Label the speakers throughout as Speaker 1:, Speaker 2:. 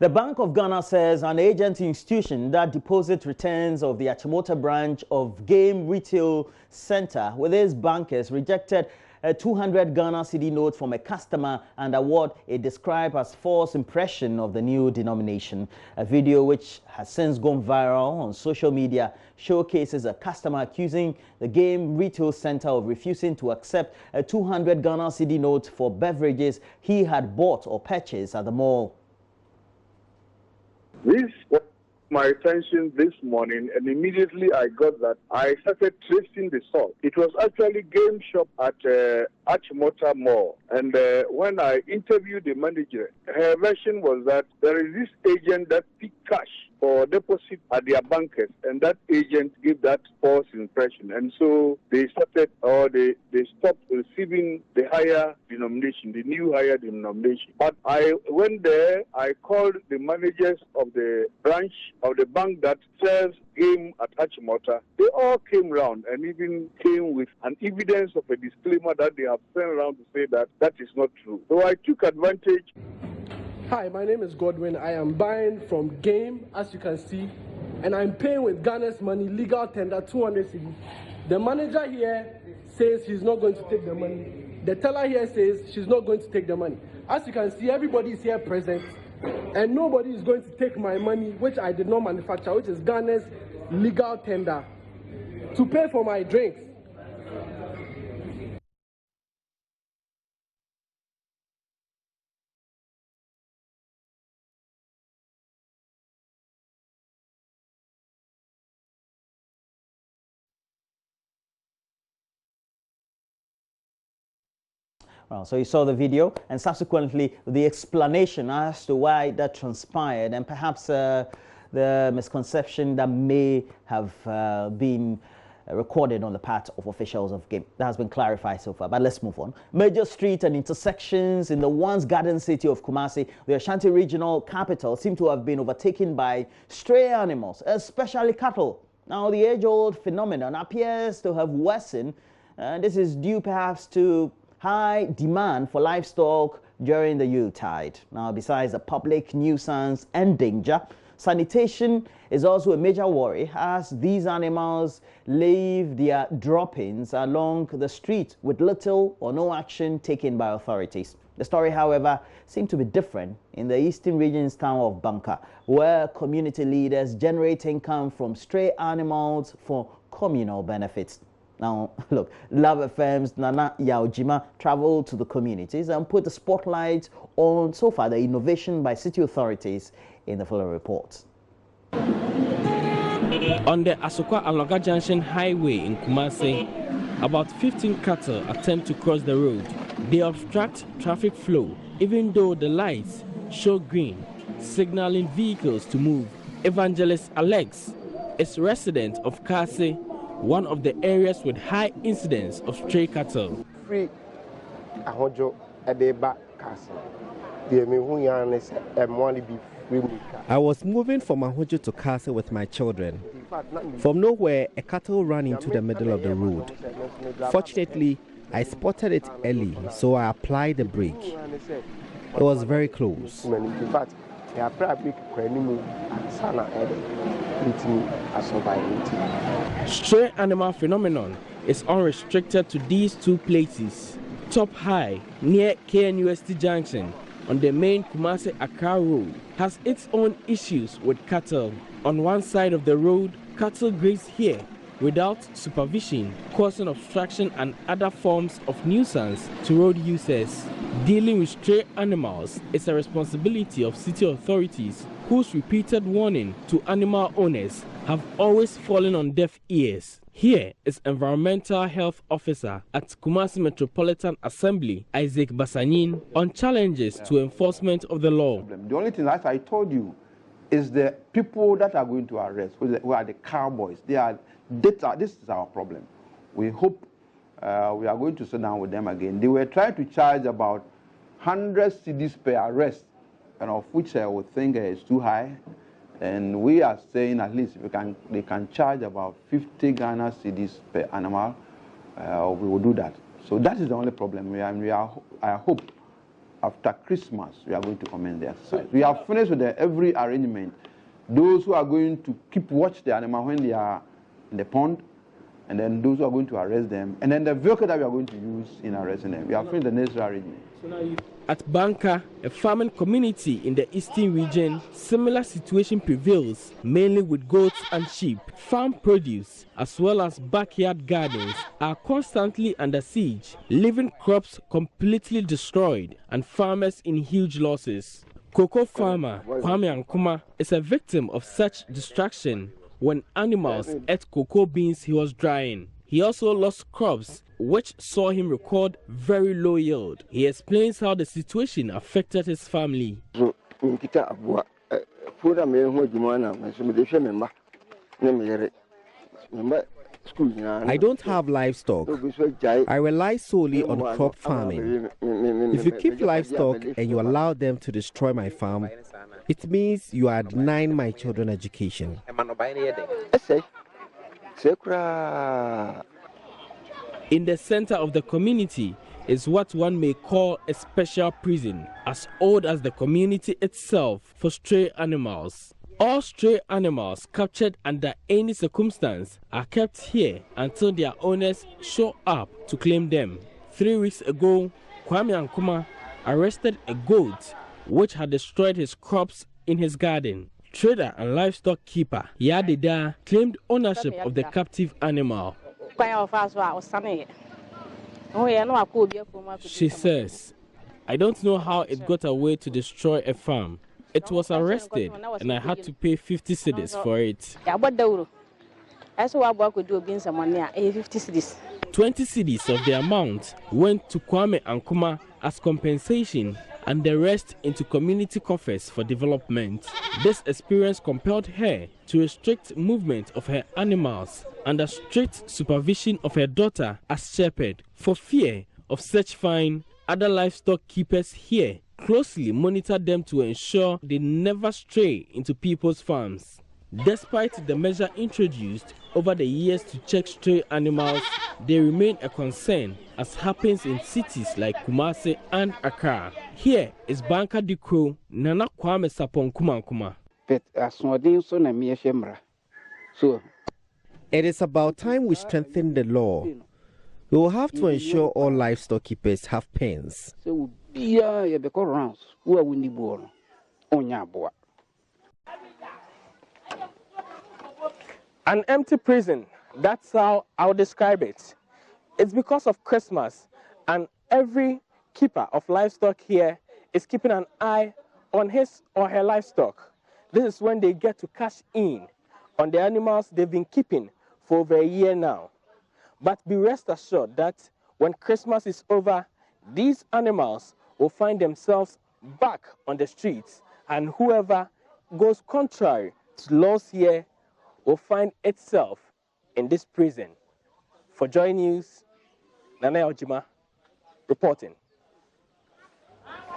Speaker 1: The Bank of Ghana says an agency institution that deposits returns of the Achimota branch of Game Retail Center with its bankers rejected a 200 Ghana cedi note from a customer under what it described as false impression of the new denomination. A video which has since gone viral on social media showcases a customer accusing the Game Retail Center of refusing to accept a 200 Ghana cedi note for beverages he had bought or purchased at the mall.
Speaker 2: This got my attention this morning, and immediately I got that. I started tracing the source. It was actually Game Shop at Achimota Mall. And when I interviewed the manager, her version was that there is this agent that picked cash for deposit at their bankers, and that agent gave that false impression. And so they started, or they stopped receiving the higher denomination, the new higher denomination. But I went there, I called the managers of the branch of the bank that sells game at Achimota. They all came round and even came with an evidence of a disclaimer that they have sent around to say that that is not true. So I took advantage.
Speaker 3: Hi, my name is Godwin. I am buying from Game, as you can see, and I'm paying with Ghana's money, legal tender, 200 cedi. The manager here says he's not going to take the money. The teller here says she's not going to take the money. As you can see, everybody is here present, and nobody is going to take my money, which I did not manufacture, which is Ghana's legal tender, to pay for my drinks.
Speaker 1: Well, so you saw the video and subsequently the explanation as to why that transpired and perhaps the misconception that may have been recorded on the part of officials of Game. That has been clarified so far, but let's move on. Major streets and intersections in the once garden city of Kumasi, the Ashanti regional capital, seem to have been overtaken by stray animals, especially cattle. Now, the age-old phenomenon appears to have worsened, and this is due perhaps to high demand for livestock during the Yuletide. Now, besides the public nuisance and danger, sanitation is also a major worry as these animals leave their droppings along the street with little or no action taken by authorities. The story, however, seemed to be different in the eastern region's town of Banka, where community leaders generate income from stray animals for communal benefits. Now, look, Love FM's Nana Yaojima traveled to the communities and put the spotlight on, so far, the innovation by city authorities in the following report.
Speaker 4: On the Asokwa Alonga Junction Highway in Kumasi, about 15 cattle attempt to cross the road. They obstruct traffic flow, even though the lights show green, signaling vehicles to move. Evangelist Alex is resident of Kase, one of the areas with high incidence of stray cattle.
Speaker 5: I was moving from Ahojo to Kase with my children. From nowhere, a cattle ran into the middle of the road. Fortunately, I spotted it early, so I applied the brake. It was very close.
Speaker 4: Stray animal phenomenon is unrestricted to these two places. Top High, near KNUST Junction, on the main Kumasi-Accra road, has its own issues with cattle. On one side of the road, cattle graze here without supervision, causing obstruction and other forms of nuisance to road users. Dealing with stray animals is a responsibility of city authorities, whose repeated warning to animal owners have always fallen on deaf ears. Here is Environmental Health Officer at Kumasi Metropolitan Assembly, Isaac Basanin, on challenges to enforcement of the law.
Speaker 6: The only thing, as I told you, is the people that are going to arrest, who are the cowboys. This is our problem. We hope we are going to sit down with them again. They were trying to charge about 100 cedis per arrest, and of which I would think is too high. And we are saying at least if they can charge about 50 Ghana cedis per animal, we will do that. So that is the only problem. I hope after Christmas, we are going to commence the exercise. We have finished with every arrangement. Those who are going to keep watch the animal when they are in the pond, and then those who are going to arrest them, and then the vehicle that we are going to use in arresting them. We have finished the necessary arrangement.
Speaker 4: At Banka, a farming community in the eastern region, similar situation prevails, mainly with goats and sheep. Farm produce, as well as backyard gardens, are constantly under siege, leaving crops completely destroyed and farmers in huge losses. Cocoa farmer Kwame Ankuma is a victim of such destruction when animals ate cocoa beans he was drying. He also lost crops, which saw him record very low yield. He explains how the situation affected his family.
Speaker 5: I don't have livestock. I rely solely on crop farming. If you keep livestock and you allow them to destroy my farm, it means you are denying my children education.
Speaker 4: In the center of the community is what one may call a special prison, as old as the community itself, for stray animals. All stray animals captured under any circumstance are kept here until their owners show up to claim them. 3 weeks ago, Kwame Ankuma arrested a goat which had destroyed his crops in his garden. Trader and livestock keeper Yadida claimed ownership of the captive animal. She says, "I don't know how it got away to destroy a farm. It was arrested and I had to pay 50 cedis for it." 20 cedis of the amount went to Kwame Ankuma as compensation and the rest into community coffers for development. This experience compelled her to restrict movement of her animals under strict supervision of her daughter as shepherd. For fear of such fine, other livestock keepers here closely monitor them to ensure they never stray into people's farms. Despite the measure introduced over the years to check stray animals, they remain a concern, as happens in cities like Kumasi and Accra. Here is Banka Dikro Nana Kwame Sapon Kumankuma.
Speaker 5: It is about time we strengthen the law. We will have to ensure all livestock keepers have pens.
Speaker 4: An empty prison, that's how I'll describe it. It's because of Christmas, and every keeper of livestock here is keeping an eye on his or her livestock. This is when they get to cash in on the animals they've been keeping for over a year now. But be rest assured that when Christmas is over, these animals will find themselves back on the streets, and whoever goes contrary to laws here will find itself in this prison. For JoyNews, Nana Ojima reporting.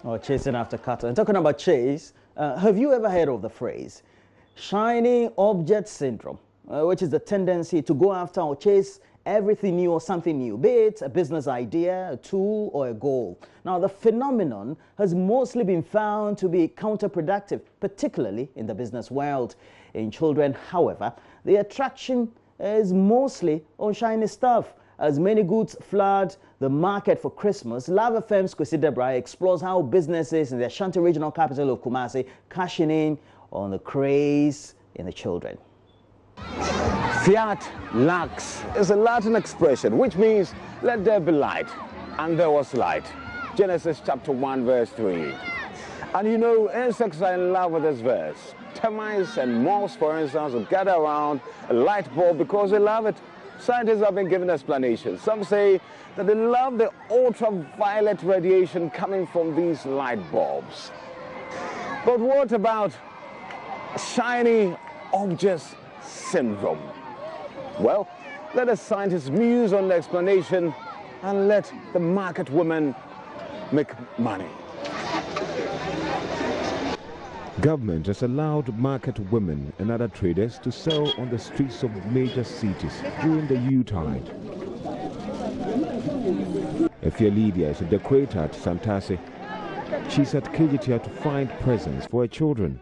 Speaker 1: Oh, chasing after cattle. And talking about chase, have you ever heard of the phrase shiny object syndrome, which is the tendency to go after or chase everything new or something new, be it a business idea, a tool, or a goal? Now, the phenomenon has mostly been found to be counterproductive, particularly in the business world. In children, however, the attraction is mostly on shiny stuff. As many goods flood the market for Christmas, Love FM's Kwesi Debra explores how businesses in the Ashanti regional capital of Kumasi cashing in on the craze in the children.
Speaker 7: Fiat Lux is a Latin expression which means let there be light, and there was light. Genesis chapter 1 verse 3. And you know, insects are in love with this verse. Termites and moths, for instance, will gather around a light bulb because they love it. Scientists have been given explanations. Some say that they love the ultraviolet radiation coming from these light bulbs. But what about shiny objects syndrome? Well, let the scientists muse on the explanation and let the market women make money.
Speaker 8: Government has allowed market women and other traders to sell on the streets of major cities during the Yuletide. Efia Lydia is a decorator at Santase. she's at KGTR to find presents for her children.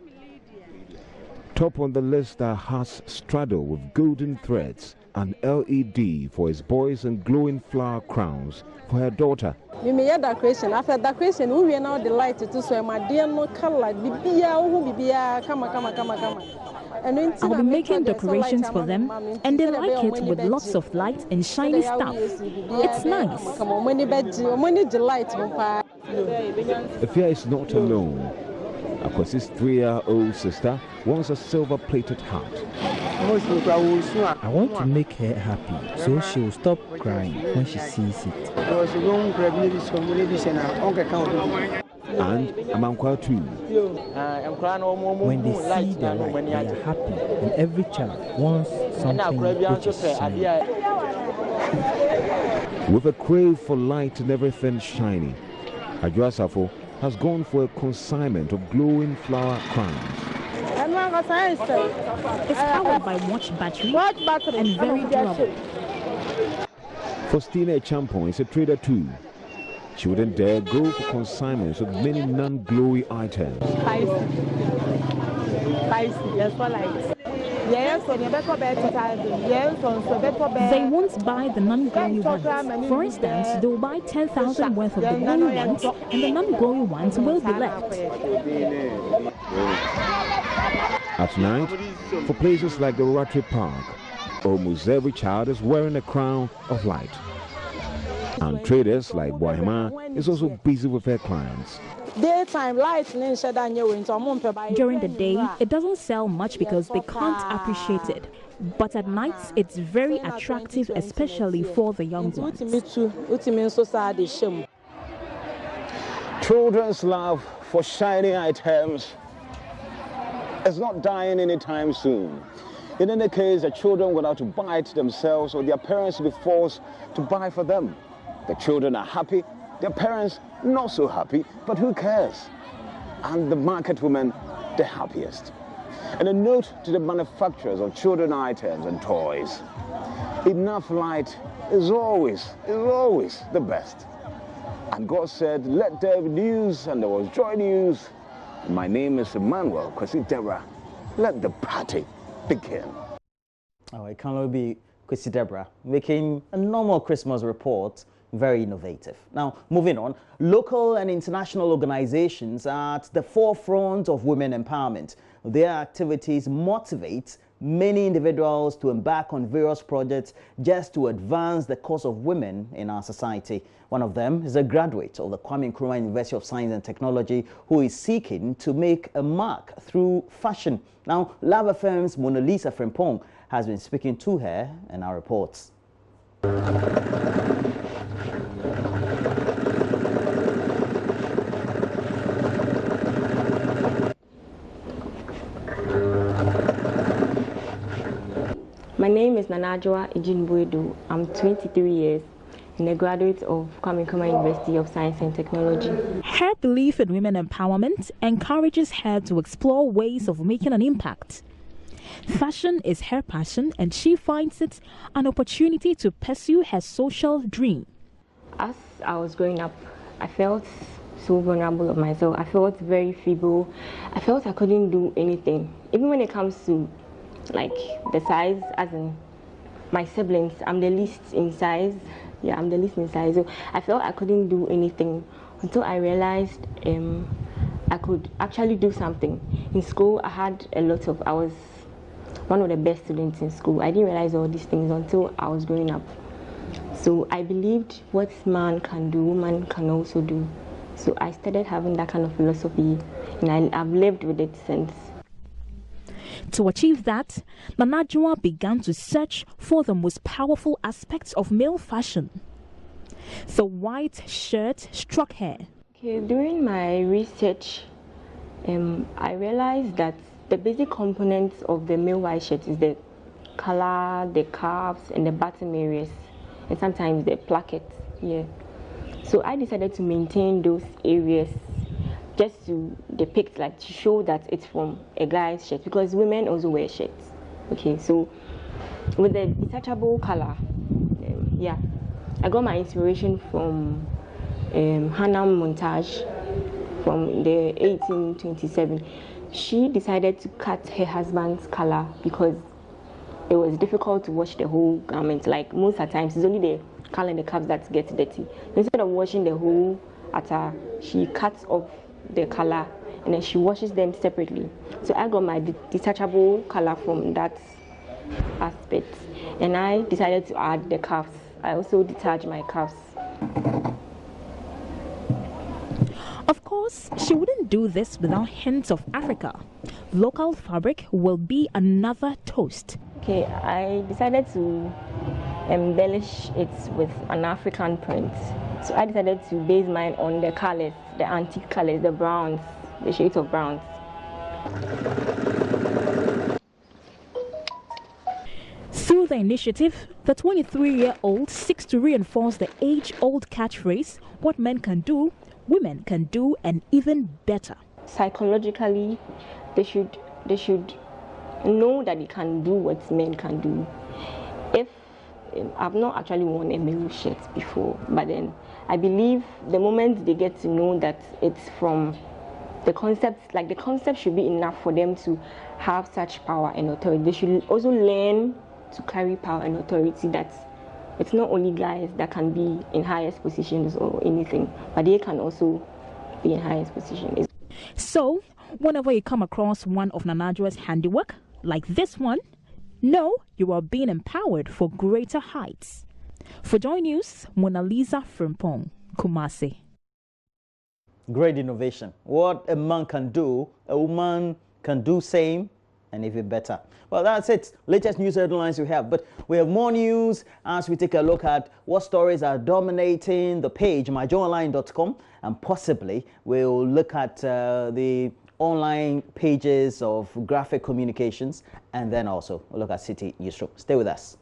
Speaker 8: Top on the list are hearts straddled with golden threads, an LED for his boys and glowing flower crowns for her daughter.
Speaker 9: We may have decoration. After decoration, we will now delight to so my dear no color.
Speaker 10: I'll be making decorations for them, and they like it with lots of light and shiny stuff. It's nice.
Speaker 8: Afia is not alone. Akwasi's 3-year-old sister wants a silver-plated heart.
Speaker 11: I want to make her happy, so she'll stop crying when she sees it.
Speaker 8: And Amankwa too.
Speaker 11: When they see the light, they are happy, and every child wants something which is shiny.
Speaker 8: With a crave for light and everything shiny, Adjua has gone for a consignment of glowing flower crowns.
Speaker 10: It's powered by watch battery and very durable.
Speaker 8: Faustina Champon is a trader too. She wouldn't dare go for consignments of many non-glowy items.
Speaker 10: They won't buy the non-glowy ones. For instance, they'll buy 10,000 worth of the glowy ones, and the non-glowy ones will be left.
Speaker 8: At night, for places like the Rotary Park, almost every child is wearing a crown of light. And traders like Bohema is also busy with their clients.
Speaker 9: Daytime light.
Speaker 10: During the day, it doesn't sell much because they can't appreciate it. But at night, it's very attractive, especially for the young ones.
Speaker 7: Children's love for shiny items is not dying anytime soon. In any case, the children will have to buy it themselves, or their parents will be forced to buy for them. The children are happy, their parents not so happy, but who cares? And the market women, the happiest. And a note to the manufacturers of children items and toys: enough light is always the best. And God said, let there be news, and there was Joy News. My name is Emmanuel Kwesi Deborah. Let the party begin.
Speaker 1: Oh, it can only be Kwesi Deborah making a normal Christmas report very innovative. Now, moving on, local and international organizations are at the forefront of women empowerment. Their activities motivate many individuals to embark on various projects just to advance the cause of women in our society. One of them is a graduate of the Kwame Nkrumah University of Science and Technology who is seeking to make a mark through fashion. Now, Love FM's Mona Lisa Frimpong has been speaking to her in our reports.
Speaker 12: My name is Nanajwa Ejinbuedu. I'm 23 years and a graduate of Kwame Nkrumah University of Science and Technology.
Speaker 10: Her belief in women empowerment encourages her to explore ways of making an impact. Fashion is her passion, and she finds it an opportunity to pursue her social dream.
Speaker 12: As I was growing up, I felt so vulnerable of myself. I felt very feeble. I felt I couldn't do anything. Even when it comes to like the size, as in my siblings, I'm the least in size. Yeah, I'm the least in size. So I felt I couldn't do anything until I realized I could actually do something. In school, I was one of the best students in school. I didn't realize all these things until I was growing up. So I believed what man can do, woman can also do. So I started having that kind of philosophy, and I've lived with it since.
Speaker 10: To achieve that, Nanajwa began to search for the most powerful aspects of male fashion. The white shirt struck her.
Speaker 12: Okay, during my research, I realized that the basic components of the male white shirt is the collar, the cuffs, and the bottom areas, and sometimes the plackets. Yeah. So I decided to maintain those areas just to depict, like to show that it's from a guy's shirt, because women also wear shirts. Okay, so with the detachable collar, yeah, I got my inspiration from Hannah Montage. from the 1827. She decided to cut her husband's collar because it was difficult to wash the whole garment. Like most of the times, it's only the collar and the cuffs that get dirty. Instead of washing the whole attire, she cuts off the collar and then she washes them separately. So I got my detachable collar from that aspect, and I decided to add the cuffs. I also detach my cuffs.
Speaker 10: Of course, she wouldn't do this without hints of Africa. Local fabric will be another toast.
Speaker 12: Okay, I decided to embellish it with an African print. So I decided to base mine on the colors, the antique colors, the browns, the shades of browns.
Speaker 10: Through the initiative, the 23-year-old seeks to reinforce the age-old catchphrase, what men can do, women can do, and even better.
Speaker 12: Psychologically, they should know that they can do what men can do. I've not actually worn a male shirt before, but then I believe the moment they get to know that it's from the concept, like the concept should be enough for them to have such power and authority. They should also learn to carry power and authority, that it's not only guys that can be in highest positions or anything, but they can also be in highest positions.
Speaker 10: So, whenever you come across one of Nanajo's handiwork, like this one, know you are being empowered for greater heights. For Joy News, Mona Lisa Frimpong, Kumasi.
Speaker 1: Great innovation. What a man can do, a woman can do same and even better. Well, that's it. Latest news headlines we have. But we have more news as we take a look at what stories are dominating the page, myjoyonline.com, and possibly we'll look at the online pages of graphic communications, and then also we'll look at City Newsroom. Stay with us.